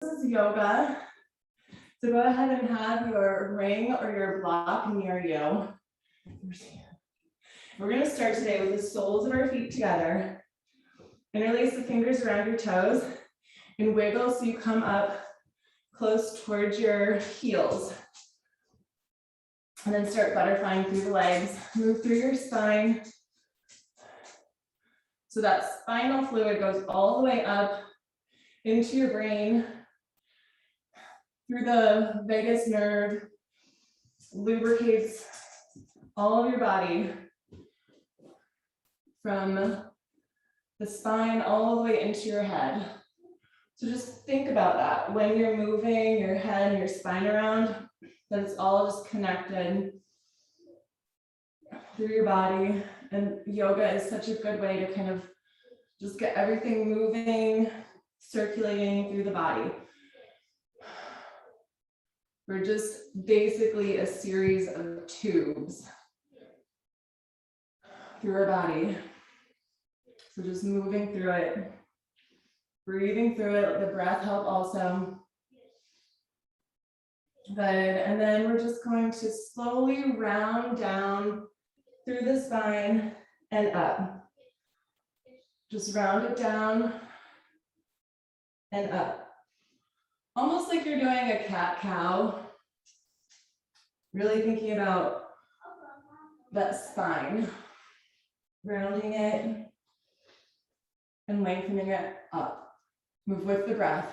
This is yoga. So go ahead and have your ring or your block near you. We're going to start today with the soles of our feet together. Interlace the fingers around your toes and wiggle so you come up close towards your heels. And then start butterflying through the legs. Move through your spine. So that spinal fluid goes all the way up into your brain, through the vagus nerve, lubricates all of your body from the spine all the way into your head. So just think about that when you're moving your head and your spine around, that it's all just connected through your body. And yoga is such a good way to kind of just get everything moving, circulating through the body. We're just basically a series of tubes through our body. So just moving through it, breathing through it, let the breath help also. Good, and then we're just going to slowly round down through the spine and up. Just round it down and up. Almost like you're doing a cat-cow. Really thinking about that spine. Rounding it and lengthening it up. Move with the breath.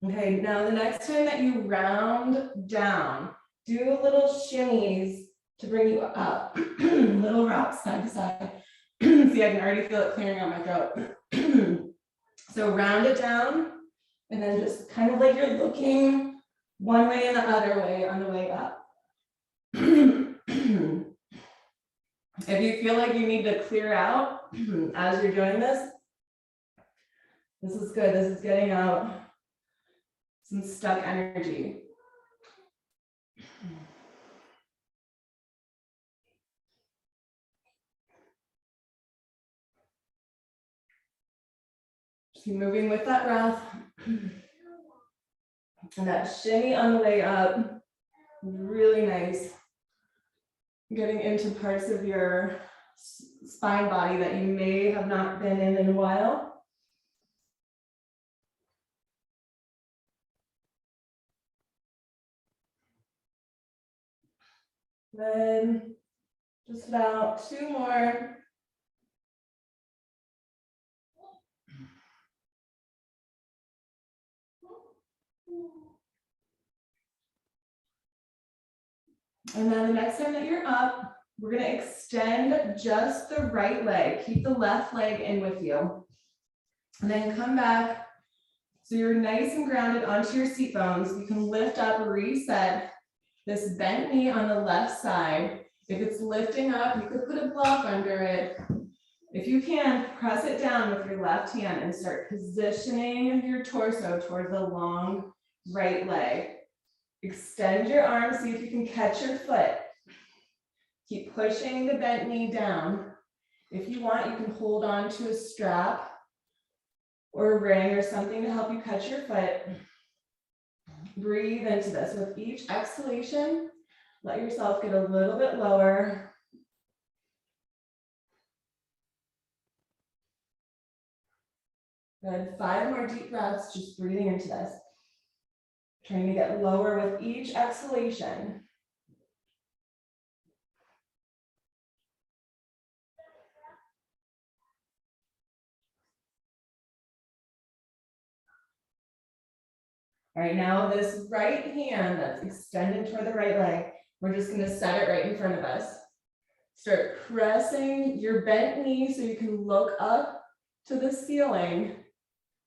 Okay, now the next time that you round down, do little shimmies to bring you up. Little rocks side to side. See, I can already feel it clearing out my throat. So round it down, and then just kind of like you're looking one way and the other way on the way up. If you feel like you need to clear out as you're doing this is good. This is getting out some stuck energy. Just keep moving with that breath. And that shimmy on the way up, really nice. Getting into parts of your spine body that you may have not been in a while. Then just about 2 more. And then the next time that you're up, we're going to extend just the right leg. Keep the left leg in with you. And then come back. So you're nice and grounded onto your seat bones. You can lift up, reset this bent knee on the left side. If it's lifting up, you could put a block under it. If you can, press it down with your left hand and start positioning your torso towards the long right leg. Extend your arms, see if you can catch your foot. Keep pushing the bent knee down. If you want, you can hold on to a strap or a ring or something to help you catch your foot. Breathe into this. With each exhalation, let yourself get a little bit lower. Good. 5 more deep breaths, just breathing into this. Trying to get lower with each exhalation. All right, now this right hand that's extended toward the right leg, we're just going to set it right in front of us. Start pressing your bent knee so you can look up to the ceiling.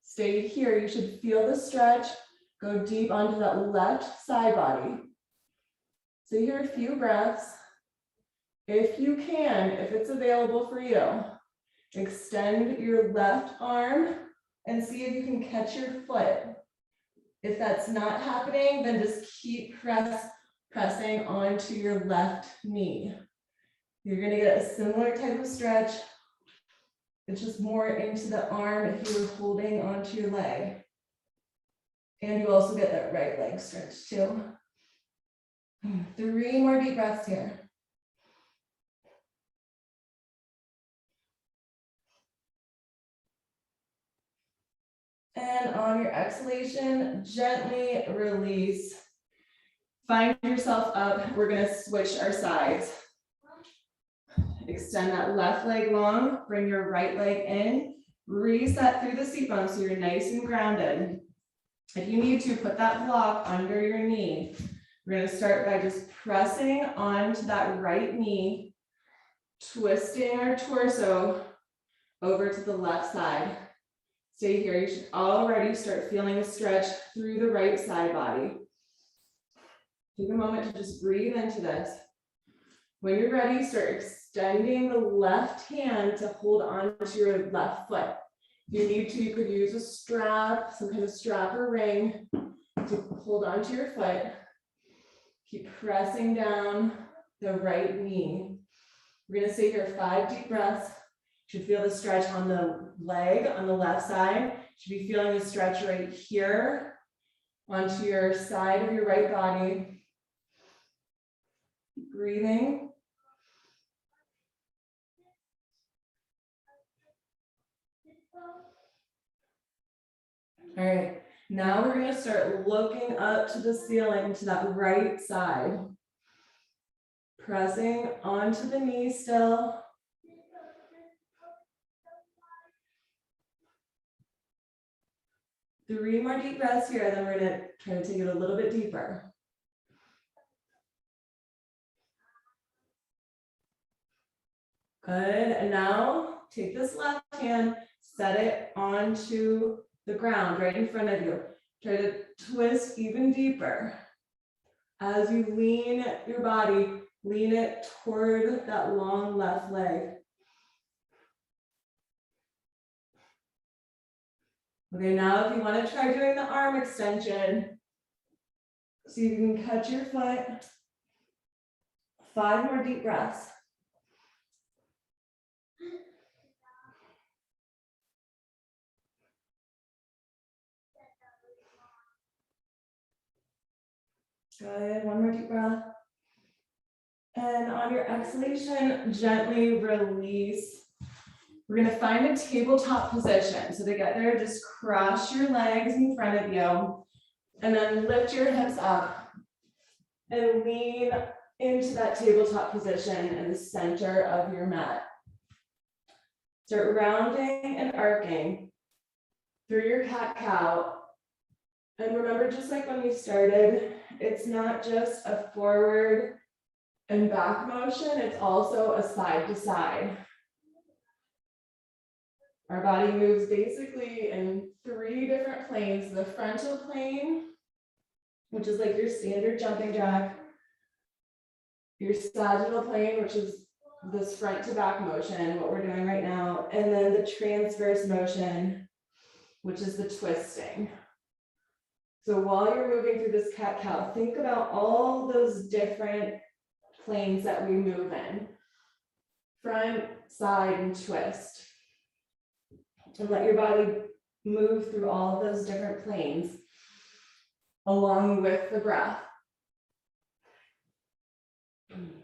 Stay here. You should feel the stretch. Go deep onto that left side body. So here a few breaths. If you can, if it's available for you, extend your left arm and see if you can catch your foot. If that's not happening, then just keep pressing onto your left knee. You're gonna get a similar type of stretch. It's just more into the arm if you were holding onto your leg. And you also get that right leg stretch too. 3 more deep breaths here. And on your exhalation, gently release. Find yourself up. We're gonna switch our sides. Extend that left leg long, bring your right leg in, reset through the seat bone so you're nice and grounded. If you need to, put that block under your knee. We're gonna start by just pressing onto that right knee, twisting our torso over to the left side. Stay here, you should already start feeling a stretch through the right side body. Take a moment to just breathe into this. When you're ready, start extending the left hand to hold on to your left foot. If you need to, you could use a strap, some kind of strap or ring to hold on to your foot. Keep pressing down the right knee. We're gonna stay here 5 deep breaths. You should feel the stretch on the leg on the left side. You should be feeling the stretch right here onto your side of your right body. Keep breathing. All right, now we're gonna start looking up to the ceiling to that right side. Pressing onto the knee still. Three more deep breaths here, then we're gonna try to take it a little bit deeper. Good, and now take this left hand, set it onto the ground right in front of you. Try to twist even deeper. As you lean your body, lean it toward that long left leg. Okay, now if you want to try doing the arm extension, see if you can catch your foot. 5 more deep breaths. Good, 1 more deep breath. And on your exhalation, gently release. We're gonna find a tabletop position. So to get there, just cross your legs in front of you and then lift your hips up and lean into that tabletop position in the center of your mat. Start rounding and arcing through your cat-cow. And remember, just like when we started, it's not just a forward and back motion, it's also a side to side. Our body moves basically in 3 different planes. The frontal plane, which is like your standard jumping jack. Your sagittal plane, which is this front to back motion, what we're doing right now. And then the transverse motion, which is the twisting. So while you're moving through this cat-cow, think about all those different planes that we move in. Front, side, and twist. And let your body move through all of those different planes along with the breath. Good,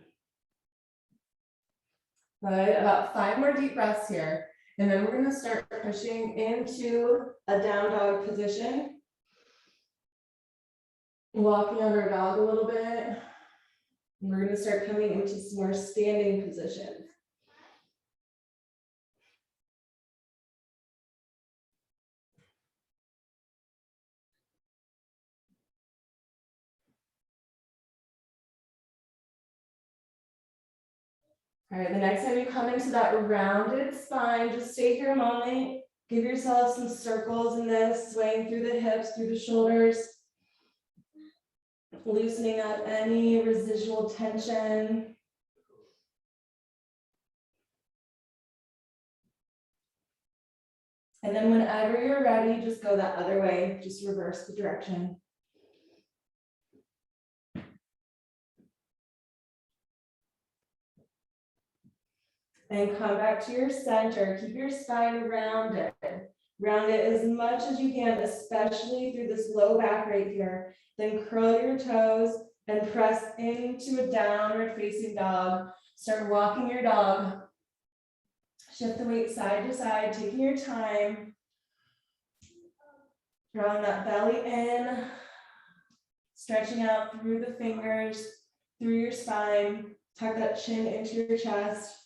about 5 more deep breaths here. And then we're gonna start pushing into a down dog position. Walking under a dog a little bit. And we're gonna start coming into some more standing positions. All right, the next time you come into that rounded spine, just stay here a moment. Give yourself some circles in this, swaying through the hips, through the shoulders. Loosening up any residual tension. And then whenever you're ready, just go that other way, just reverse the direction. And come back to your center. Keep your spine rounded. Round it as much as you can, especially through this low back right here. Then curl your toes and press into a downward facing dog. Start walking your dog. Shift the weight side to side, taking your time. Drawing that belly in. Stretching out through the fingers, through your spine. Tuck that chin into your chest.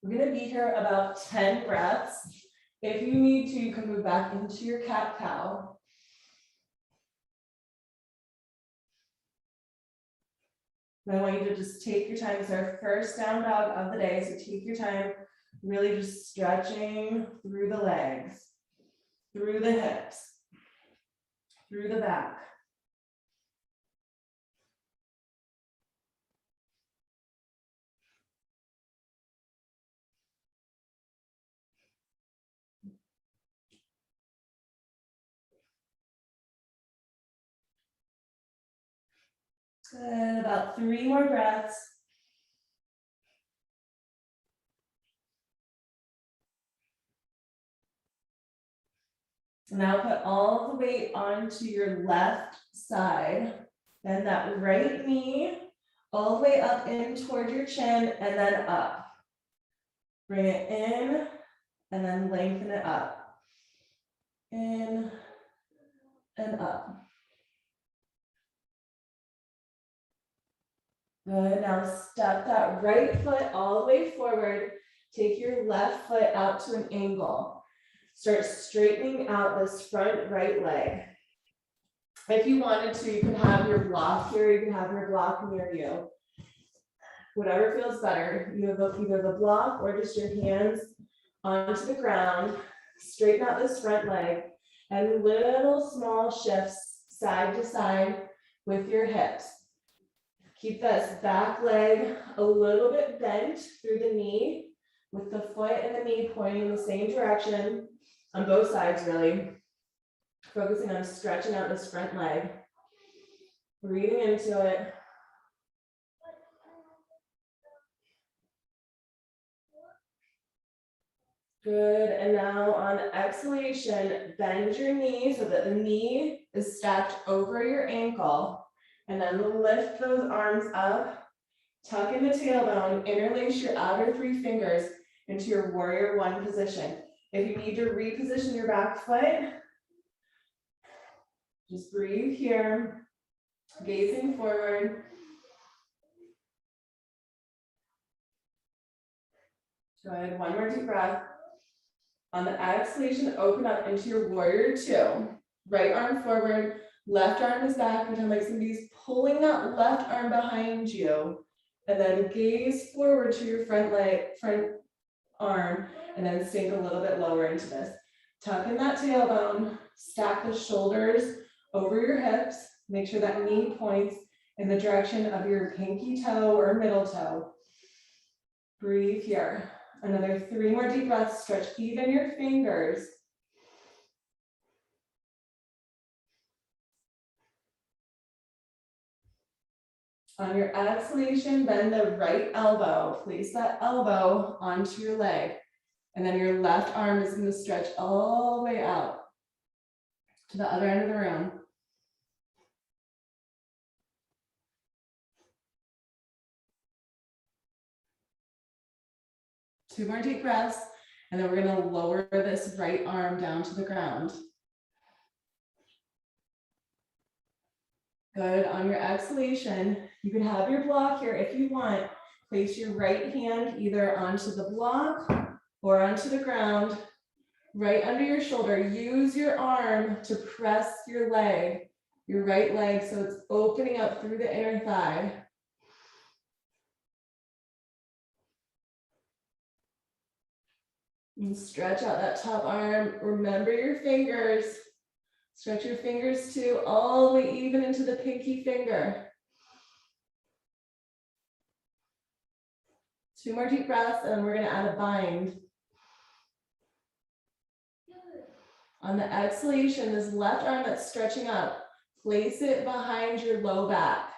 We're gonna be here about 10 breaths. If you need to, you can move back into your cat-cow. I want you to just take your time. It's our first down dog of the day, so take your time, really just stretching through the legs, through the hips, through the back. Good, about 3 more breaths. Now put all the weight onto your left side. Bend that right knee all the way up in toward your chin and then up. Bring it in and then lengthen it up. In and up. Good, now step that right foot all the way forward. Take your left foot out to an angle. Start straightening out this front right leg. If you wanted to, you could have your block here, you can have your block near you. Whatever feels better, either the block or just your hands onto the ground. Straighten out this front leg and little small shifts side to side with your hips. Keep this back leg a little bit bent through the knee with the foot and the knee pointing in the same direction on both sides, really. Focusing on stretching out this front leg. Breathing into it. Good, and now on exhalation, bend your knee so that the knee is stacked over your ankle. And then lift those arms up, tuck in the tailbone, interlace your outer 3 fingers into your warrior 1 position. If you need to reposition your back foot, just breathe here, gazing forward. Good, 1 more deep breath. On the exhalation, open up into your warrior 2. Right arm forward, left arm is back, pretend like somebody's pulling that left arm behind you. And then gaze forward to your front arm, and then sink a little bit lower into this. Tuck in that tailbone, stack the shoulders over your hips, make sure that knee points in the direction of your pinky toe or middle toe. Breathe here. Another 3 more deep breaths, stretch even your fingers. On your exhalation, bend the right elbow. Place that elbow onto your leg. And then your left arm is going to stretch all the way out to the other end of the room. Two more deep breaths, and then we're going to lower this right arm down to the ground. Good. On your exhalation, you can have your block here if you want. Place your right hand either onto the block or onto the ground, right under your shoulder. Use your arm to press your leg, your right leg, so it's opening up through the inner thigh. And stretch out that top arm. Remember your fingers. Stretch your fingers too, all the way even into the pinky finger. 2 more deep breaths, and we're going to add a bind. On the exhalation, this left arm that's stretching up, place it behind your low back.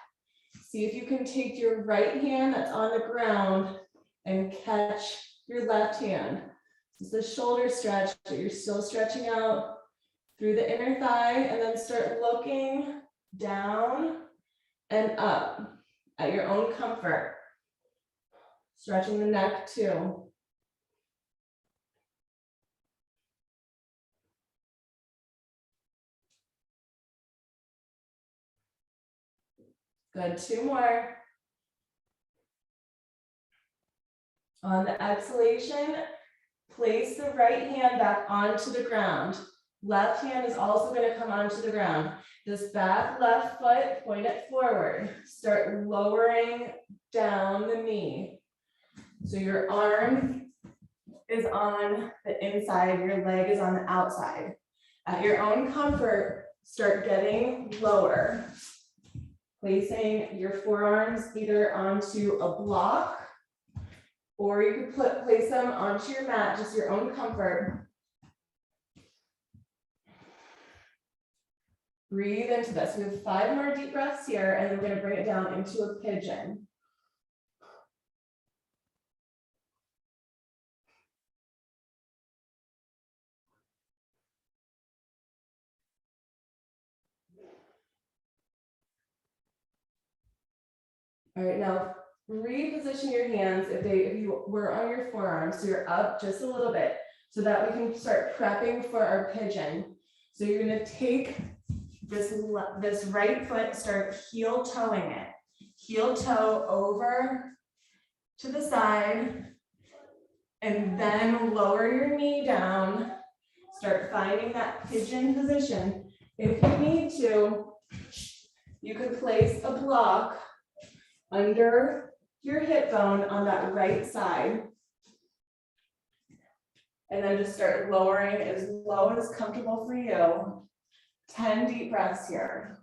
See if you can take your right hand that's on the ground and catch your left hand. It's the shoulder stretch, but you're still stretching out through the inner thigh, and then start looking down and up at your own comfort. Stretching the neck too. Good, 2 more. On the exhalation, place the right hand back onto the ground. Left hand is also going to come onto the ground. This back left foot, point it forward. Start lowering down the knee. So your arm is on the inside, your leg is on the outside. At your own comfort, start getting lower. Placing your forearms either onto a block, or you could place them onto your mat, just your own comfort. Breathe into this. We have 5 more deep breaths here, and then we're going to bring it down into a pigeon. All right, now reposition your hands if you were on your forearms, so you're up just a little bit, so that we can start prepping for our pigeon. So you're going to take this right foot, start heel toeing it. Heel toe over to the side, and then lower your knee down. Start finding that pigeon position. If you need to, you could place a block under your hip bone on that right side. And then just start lowering as low as comfortable for you. 10 deep breaths here.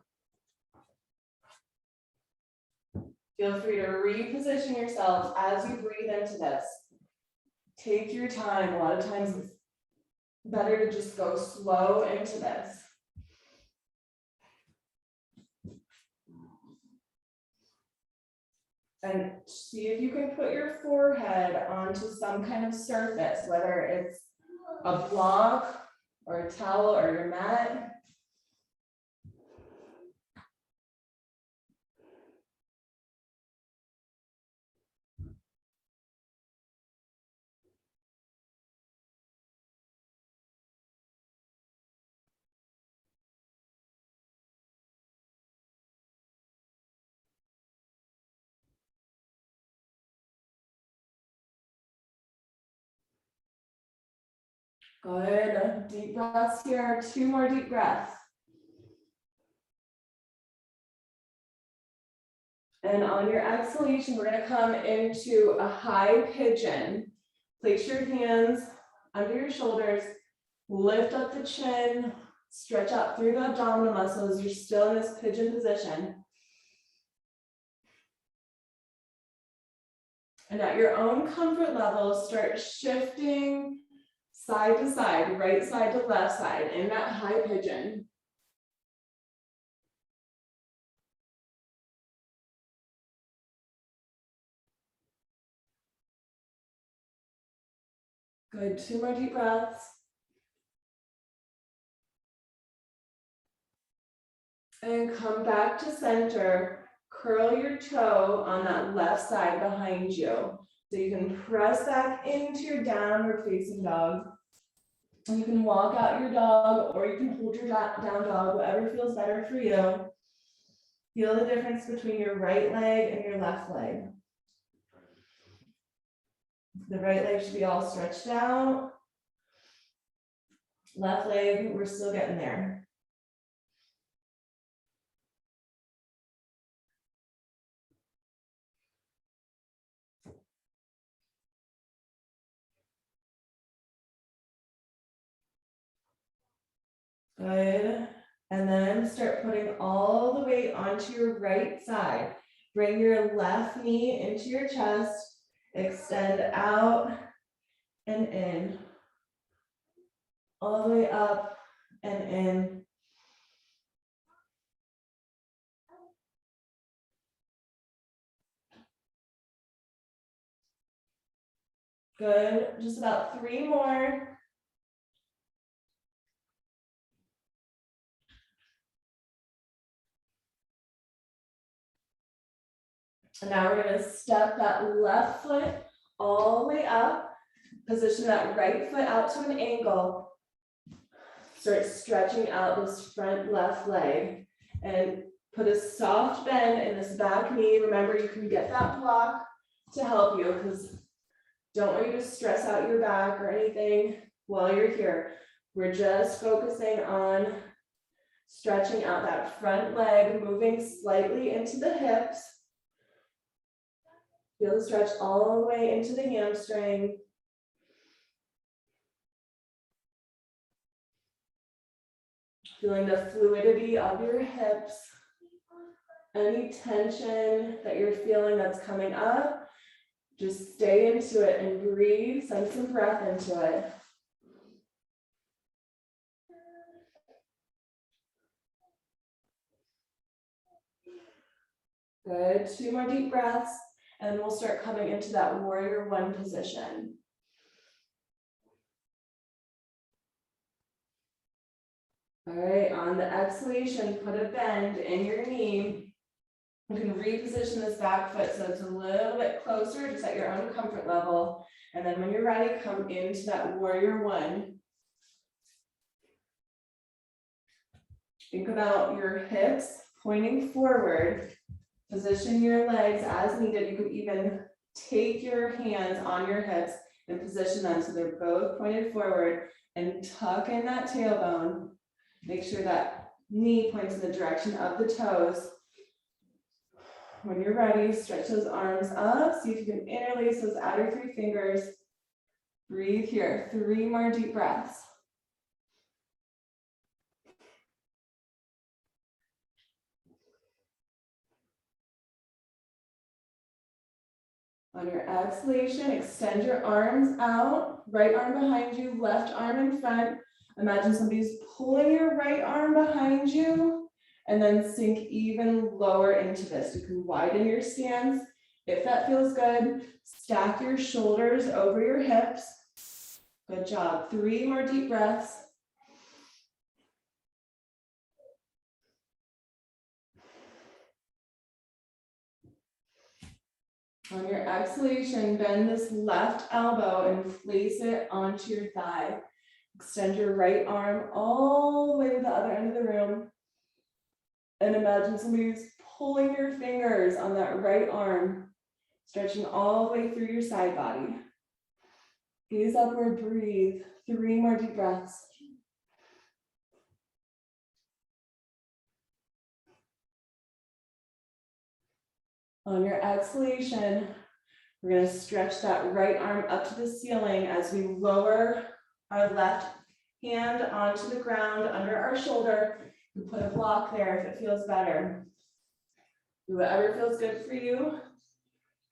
Feel free to reposition yourself as you breathe into this. Take your time. A lot of times it's better to just go slow into this. And see if you can put your forehead onto some kind of surface, whether it's a block or a towel or your mat. Good, deep breaths here, 2 more deep breaths. And on your exhalation, we're gonna come into a high pigeon. Place your hands under your shoulders, lift up the chin, stretch out through the abdominal muscles. You're still in this pigeon position. And at your own comfort level, start shifting side to side, right side to left side in that high pigeon. Good, 2 more deep breaths. And come back to center. Curl your toe on that left side behind you. So you can press back into your downward facing dog. And you can walk out your dog, or you can hold your down dog, whatever feels better for you. Feel the difference between your right leg and your left leg. The right leg should be all stretched out. Left leg, we're still getting there. Good. And then start putting all the weight onto your right side. Bring your left knee into your chest. Extend out and in. All the way up and in. Good, just about 3 more. And now we're gonna step that left foot all the way up, position that right foot out to an angle. Start stretching out this front left leg and put a soft bend in this back knee. Remember, you can get that block to help you because don't want you to stress out your back or anything while you're here. We're just focusing on stretching out that front leg, moving slightly into the hips. Feel the stretch all the way into the hamstring. Feeling the fluidity of your hips. Any tension that you're feeling that's coming up, just stay into it and breathe, send some breath into it. Good, 2 more deep breaths, and we'll start coming into that warrior 1 position. All right, on the exhalation, put a bend in your knee. You can reposition this back foot so it's a little bit closer, just at your own comfort level. And then when you're ready, come into that warrior 1. Think about your hips pointing forward. Position your legs as needed. You could even take your hands on your hips and position them so they're both pointed forward and tuck in that tailbone. Make sure that knee points in the direction of the toes. When you're ready, stretch those arms up. See if you can interlace those outer 3 fingers. Breathe here. 3 more deep breaths. On your exhalation, extend your arms out. Right arm behind you, left arm in front. Imagine somebody's pulling your right arm behind you and then sink even lower into this. You can widen your stance if that feels good. Stack your shoulders over your hips. Good job. 3 more deep breaths. On your exhalation, bend this left elbow and place it onto your thigh. Extend your right arm all the way to the other end of the room. And imagine somebody's pulling your fingers on that right arm, stretching all the way through your side body. Gaze upward, breathe. 3 more deep breaths. On your exhalation, we're going to stretch that right arm up to the ceiling as we lower our left hand onto the ground under our shoulder. You put a block there if it feels better. Do whatever feels good for you.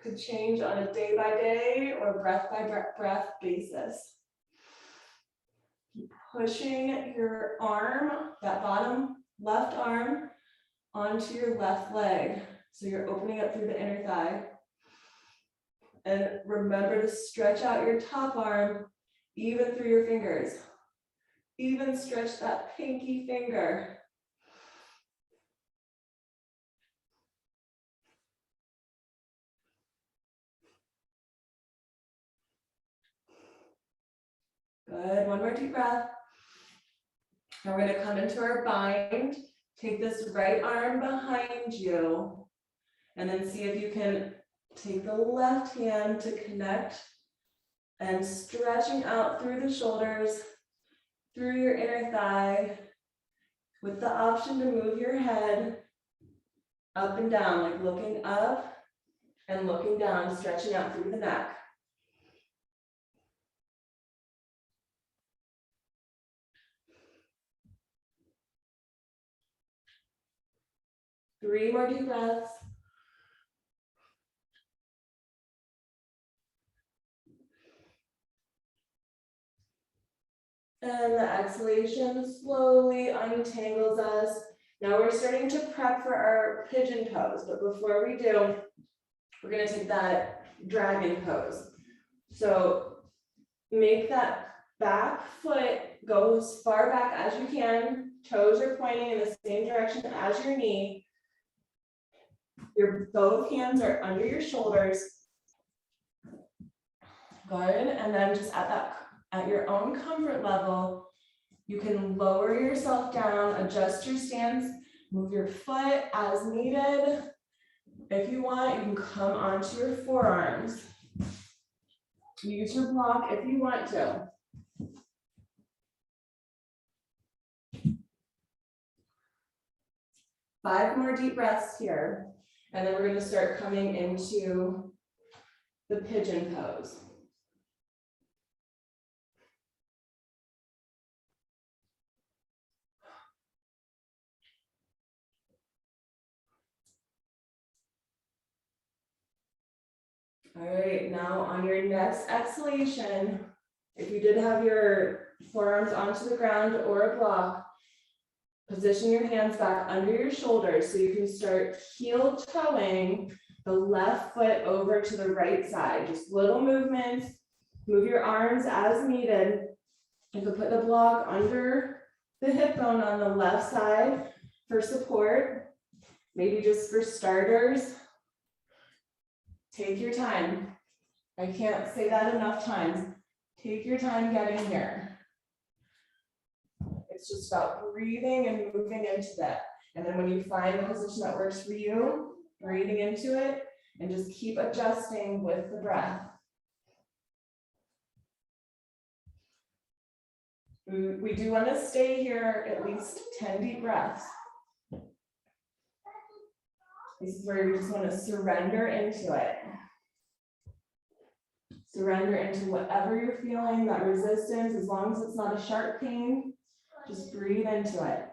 Could change on a day by day or breath by breath basis. Keep pushing your arm, that bottom left arm, onto your left leg. So you're opening up through the inner thigh. And remember to stretch out your top arm even through your fingers. Even stretch that pinky finger. Good, 1 more deep breath. Now we're gonna come into our bind. Take this right arm behind you and then see if you can take the left hand to connect and stretching out through the shoulders, through your inner thigh, with the option to move your head up and down, like looking up and looking down, stretching out through the neck. Three more deep breaths. And the exhalation slowly untangles us. Now we're starting to prep for our pigeon pose, but before we do, we're gonna take that dragon pose. So make that back foot go as far back as you can. Toes are pointing in the same direction as your knee. Your both hands are under your shoulders. Good, and then just at your own comfort level, you can lower yourself down, adjust your stance, move your foot as needed. If you want, you can come onto your forearms. Use your block if you want to. Five more deep breaths here, and then we're going to start coming into the pigeon pose. All right, now on your next exhalation, if you did have your forearms onto the ground or a block, position your hands back under your shoulders so you can start heel toeing the left foot over to the right side. Just little movements, move your arms as needed. You can put the block under the hip bone on the left side for support, maybe just for starters. Take your time. I can't say that enough times. Take your time getting here. It's just about breathing and moving into that. And then when you find a position that works for you, breathing into it, and just keep adjusting with the breath. We do want to stay here at least 10 deep breaths. This is where you just want to surrender into it. Surrender into whatever you're feeling, that resistance, as long as it's not a sharp pain, just breathe into it.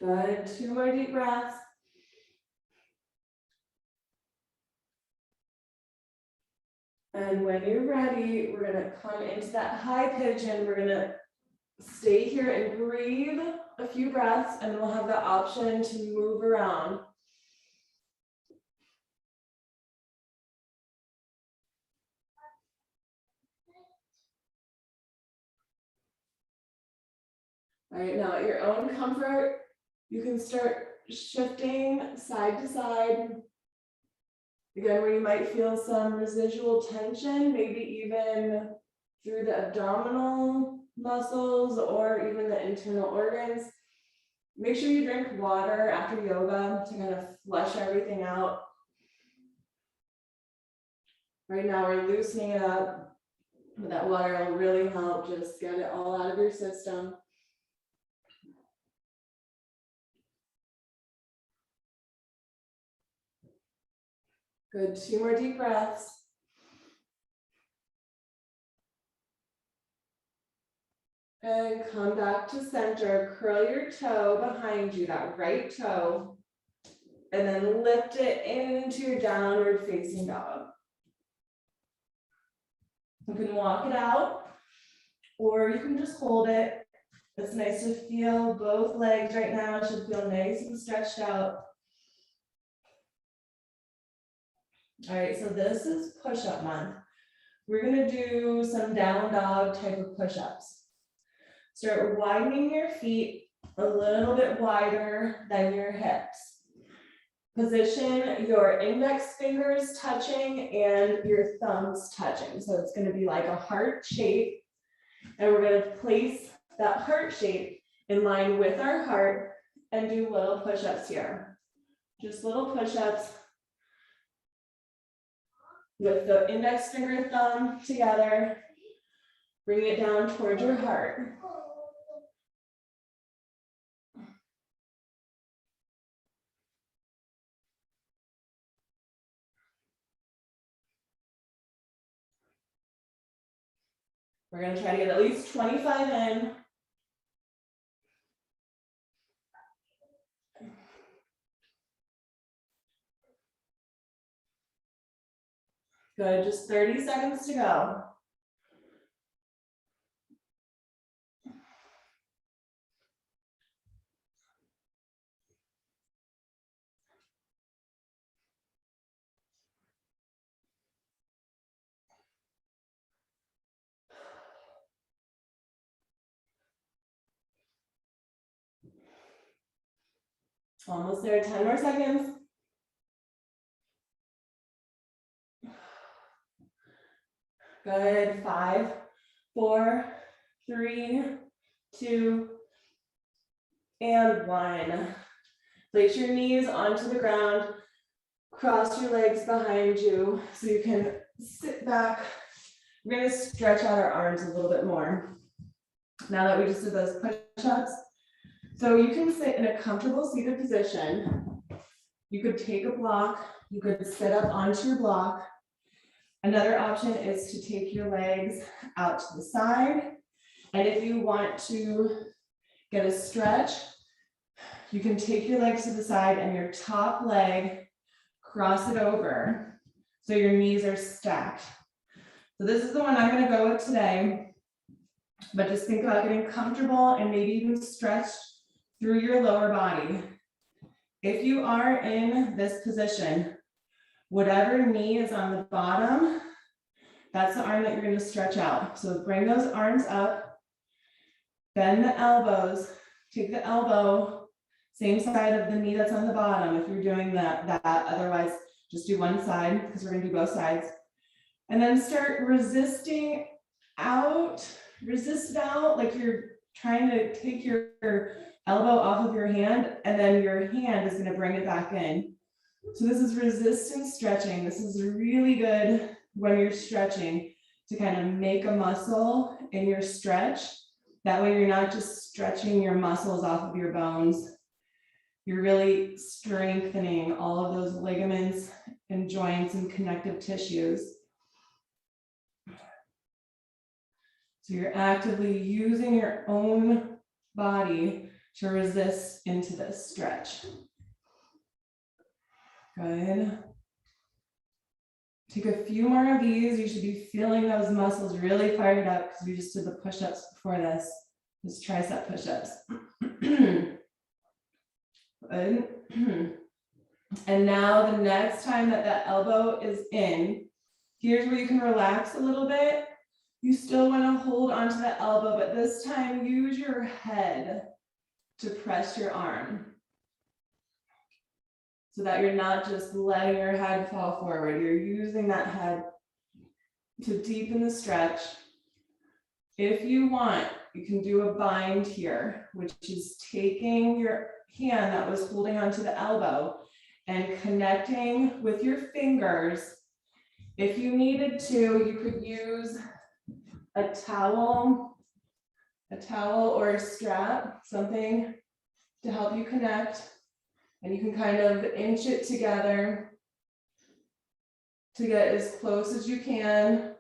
Good, 2 more deep breaths. And when you're ready, we're gonna come into that high pigeon. We're gonna stay here and breathe a few breaths, and we'll have the option to move around. All right, now at your own comfort, you can start shifting side to side. Again, where you might feel some residual tension, maybe even through the abdominal muscles or even the internal organs. Make sure you drink water after yoga to kind of flush everything out. Right now we're loosening it up, but that water will really help just get it all out of your system. Good, 2 more deep breaths. And come back to center, curl your toe behind you, that right toe, and then lift it into your downward facing dog. You can walk it out, or you can just hold it. It's nice to feel both legs right now. It should feel nice and stretched out. All right, so this is push-up month. We're gonna do some down dog type of push-ups. Start widening your feet a little bit wider than your hips. Position your index fingers touching and your thumbs touching. So it's gonna be like a heart shape. And we're gonna place that heart shape in line with our heart and do little push-ups here. Just little push-ups with the index finger, thumb together. Bring it down towards your heart. We're gonna try to get at least 25 in. Good, just 30 seconds to go. Almost there, 10 more seconds. Good, 5, 4, 3, 2, and 1. Place your knees onto the ground, cross your legs behind you so you can sit back. We're gonna stretch out our arms a little bit more now that we just did those push-ups. So you can sit in a comfortable seated position. You could take a block, you could sit up onto your block. Another option is to take your legs out to the side. And if you want to get a stretch, you can take your legs to the side and your top leg, cross it over so your knees are stacked. So this is the one I'm gonna go with today, but just think about getting comfortable and maybe even stretch through your lower body. If you are in this position, whatever knee is on the bottom, that's the arm that you're gonna stretch out. So bring those arms up, bend the elbows, take the elbow, same side of the knee that's on the bottom if you're doing that. Otherwise, just do one side because we're gonna do both sides. And then start resisting out, resist it out like you're trying to take your elbow off of your hand, and then your hand is gonna bring it back in. So this is resistance stretching. This is really good when you're stretching to kind of make a muscle in your stretch. That way you're not just stretching your muscles off of your bones. You're really strengthening all of those ligaments and joints and connective tissues. So you're actively using your own body to resist into this stretch. Good. Take a few more of these. You should be feeling those muscles really fired up because we just did the push-ups before this. Just tricep push-ups. Good. And now the next time that that elbow is in, here's where you can relax a little bit. You still want to hold onto the elbow, but this time use your head to press your arm so that you're not just letting your head fall forward. You're using that head to deepen the stretch. If you want, you can do a bind here, which is taking your hand that was holding onto the elbow and connecting with your fingers. If you needed to, you could use a towel or a strap, something to help you connect. And you can kind of inch it together to get as close as you can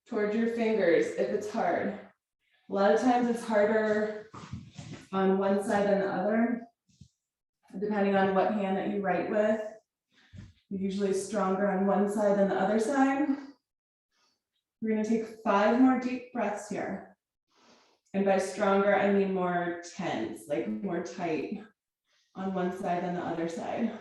towards your fingers if it's hard. A lot of times it's harder on one side than the other, depending on what hand that you write with. You're usually stronger on one side than the other side. We're going to take 5 more deep breaths here. And by stronger, I mean more tense, like more tight on one side than the other side.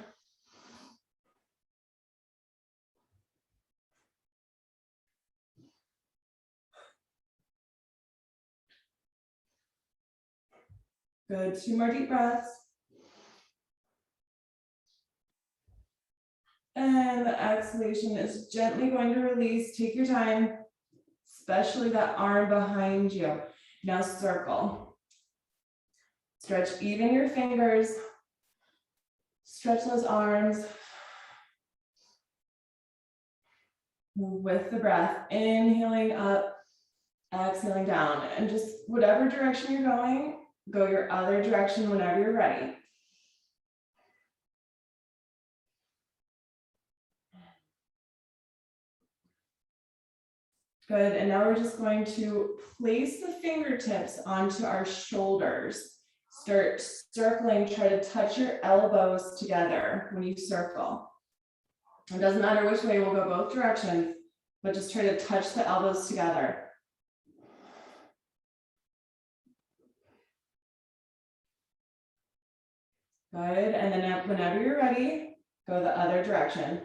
Good, 2 more deep breaths. And the exhalation is gently going to release. Take your time, especially that arm behind you. Now circle. Stretch even your fingers. Stretch those arms. Move with the breath, inhaling up, exhaling down, and just whatever direction you're going, go your other direction whenever you're ready. Good, and now we're just going to place the fingertips onto our shoulders. Start circling, try to touch your elbows together when you circle. It doesn't matter which way, we'll go both directions, but just try to touch the elbows together. Good, and then whenever you're ready, go the other direction.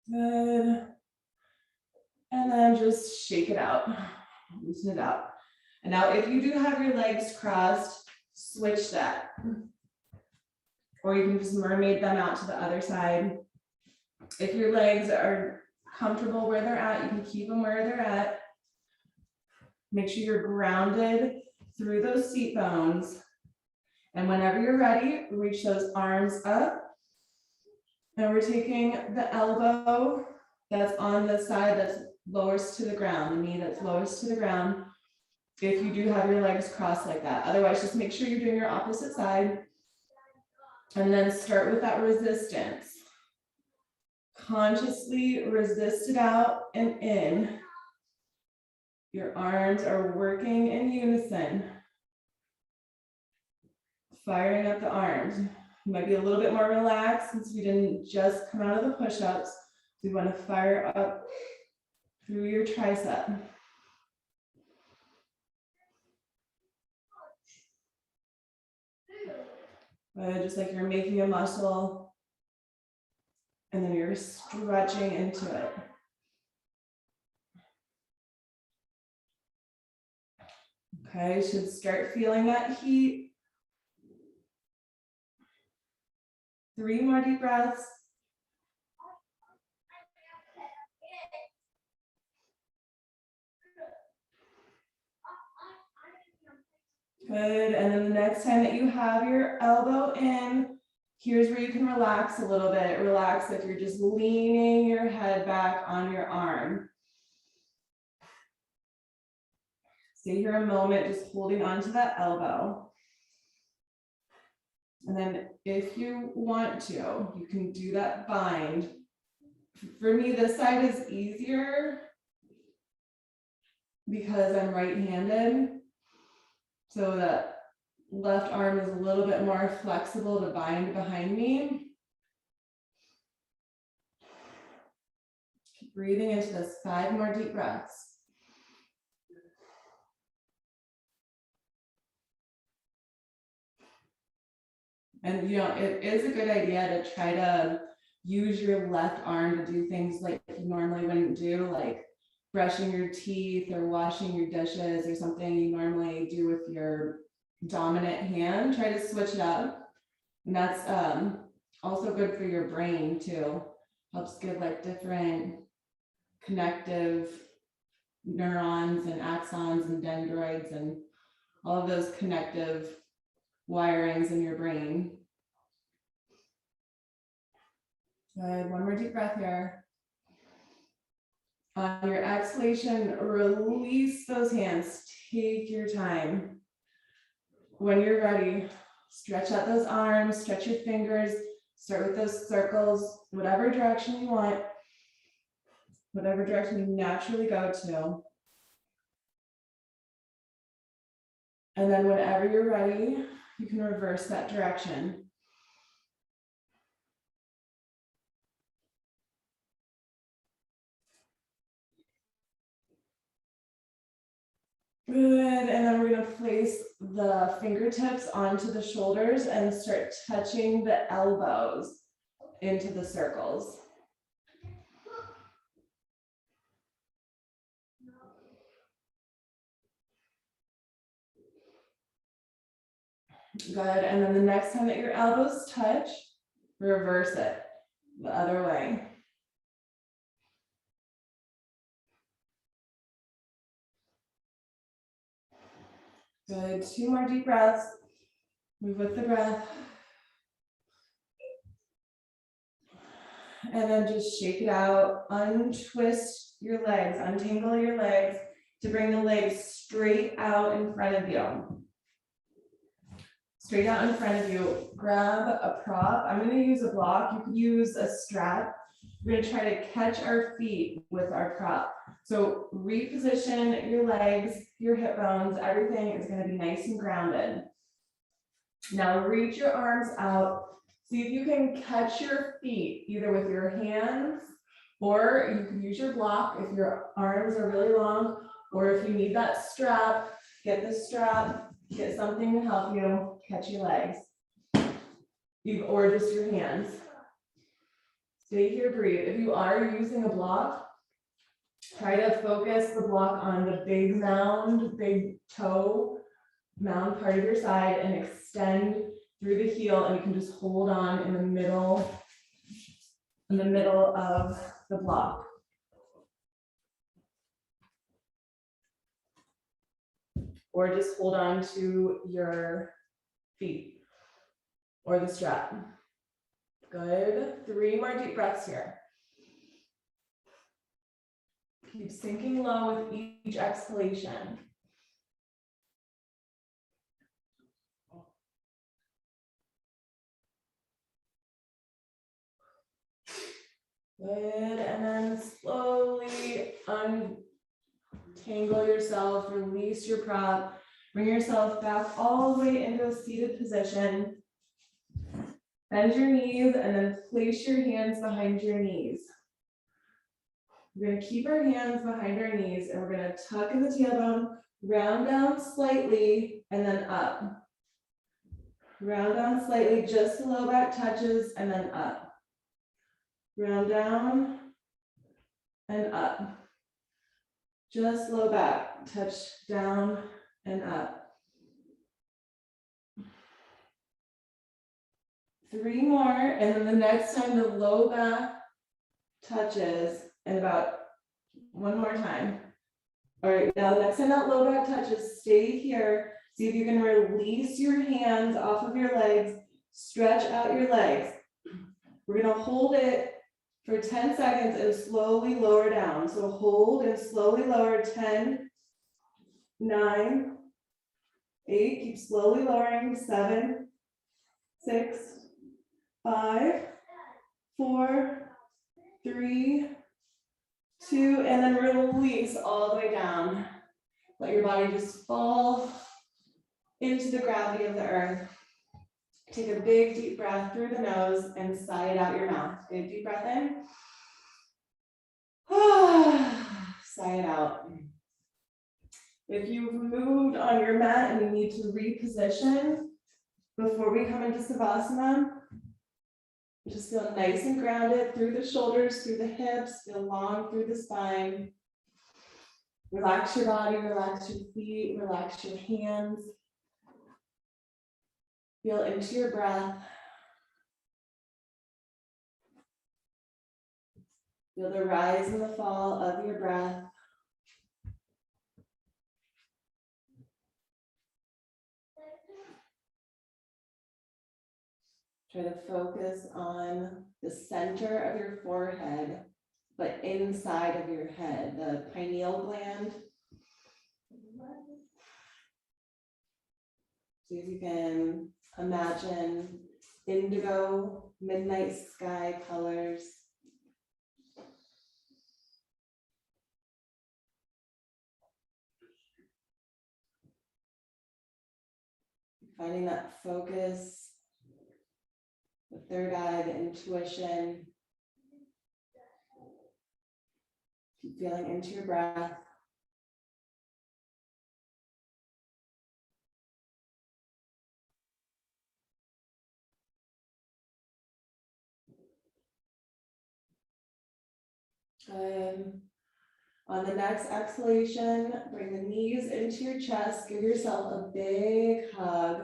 Good. And then just shake it out, loosen it out. And now if you do have your legs crossed, switch that. Or you can just mermaid them out to the other side. If your legs are comfortable where they're at, you can keep them where they're at. Make sure you're grounded through those seat bones. And whenever you're ready, reach those arms up. And we're taking the elbow that's on the side that's lowest to the ground, the knee that's lowest to the ground, if you do have your legs crossed like that. Otherwise, just make sure you're doing your opposite side. And then start with that resistance. Consciously resist it out and in. Your arms are working in unison. Firing up the arms. You might be a little bit more relaxed since we didn't just come out of the push-ups. We want to fire up through your tricep. Just like you're making a muscle and then you're stretching into it. Okay, you should start feeling that heat. 3 more deep breaths. Good, and then the next time that you have your elbow in, here's where you can relax a little bit. Relax if you're just leaning your head back on your arm. Stay here a moment, just holding onto that elbow. And then if you want to, you can do that bind. For me, this side is easier because I'm right-handed. So that left arm is a little bit more flexible to bind behind me. Keep breathing into this, 5 more deep breaths. And you know, it is a good idea to try to use your left arm to do things like you normally wouldn't do, like brushing your teeth or washing your dishes or something you normally do with your dominant hand. Try to switch it up. And that's also good for your brain too. Helps give like different connective neurons and axons and dendroids and all of those connective wirings in your brain. Good, 1 more deep breath here. On your exhalation, release those hands, take your time. When you're ready, stretch out those arms, stretch your fingers, start with those circles, whatever direction you want, whatever direction you naturally go to. And then whenever you're ready, you can reverse that direction. Good, and then we're going to place the fingertips onto the shoulders and start touching the elbows into the circles. Good, and then the next time that your elbows touch, reverse it the other way. Good, 2 more deep breaths. Move with the breath. And then just shake it out, untwist your legs, untangle your legs to bring the legs straight out in front of you. straight out in front of you, grab a prop. I'm gonna use a block. You could use a strap. We're gonna try to catch our feet with our prop. So reposition your legs, your hip bones, everything is gonna be nice and grounded. Now reach your arms out. See if you can catch your feet either with your hands, or you can use your block if your arms are really long, or if you need that strap, get the strap, get something to help you catch your legs. Or just your hands. Stay here, breathe. If you are using a block, try to focus the block on the big mound, big toe mound part of your side and extend through the heel, and you can just hold on in the middle of the block. Or just hold on to your feet or the strap. Good. 3 more deep breaths here. Keep sinking low with each exhalation. Good, and then slowly untangle yourself, release your prop, bring yourself back all the way into a seated position. Bend your knees and then place your hands behind your knees. We're gonna keep our hands behind our knees and we're gonna tuck in the tailbone, round down slightly, and then up. Round down slightly, just the low back touches, and then up. Round down and up. Just low back, touch down and up. 3 more, and then the next time the low back touches, and about 1 more time. All right, now the next time that low back touches, stay here. See if you can release your hands off of your legs, stretch out your legs. We're gonna hold it for 10 seconds and slowly lower down. So hold and slowly lower. 10, 9, 8, keep slowly lowering. 7, 6, 5, 4, 3, 2, and then release all the way down. Let your body just fall into the gravity of the earth. Take a big deep breath through the nose and sigh it out your mouth. Good deep breath in. Sigh it out. If you've moved on your mat and you need to reposition before we come into Savasana, just feel nice and grounded through the shoulders, through the hips, feel long through the spine. Relax your body, relax your feet, relax your hands. Feel into your breath. Feel the rise and the fall of your breath. Try to focus on the center of your forehead, but inside of your head, the pineal gland. See if you can imagine indigo, midnight sky colors. Finding that focus, the third eye, the intuition. Keep feeling into your breath. Good. On the next exhalation, bring the knees into your chest. Give yourself a big hug.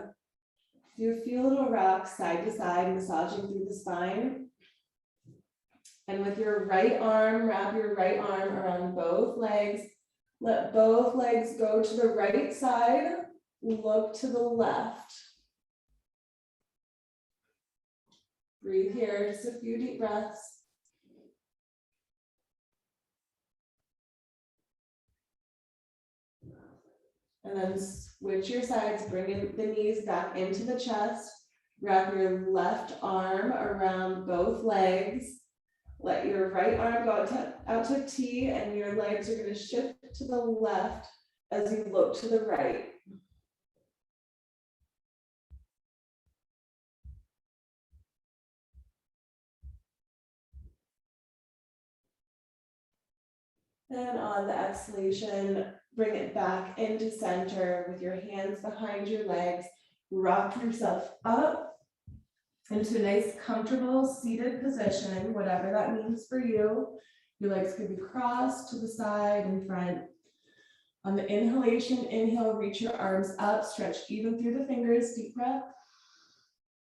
Do a few little rocks side to side, massaging through the spine. And with your right arm, wrap your right arm around both legs. Let both legs go to the right side. Look to the left. Breathe here, just a few deep breaths. And then switch your sides, bring the knees back into the chest. Wrap your left arm around both legs. Let your right arm go out to T, and your legs are going to shift to the left as you look to the right. And on the exhalation, bring it back into center with your hands behind your legs. Rock yourself up into a nice, comfortable seated position, whatever that means for you. Your legs could be crossed to the side and front. On the inhalation, inhale, reach your arms up, stretch even through the fingers, deep breath.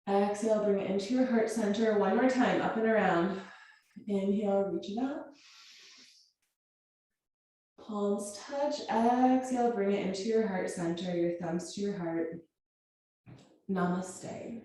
Exhale, bring it into your heart center. One more time, up and around. Inhale, reach it up. Palms touch. Exhale, bring it into your heart center, your thumbs to your heart. Namaste.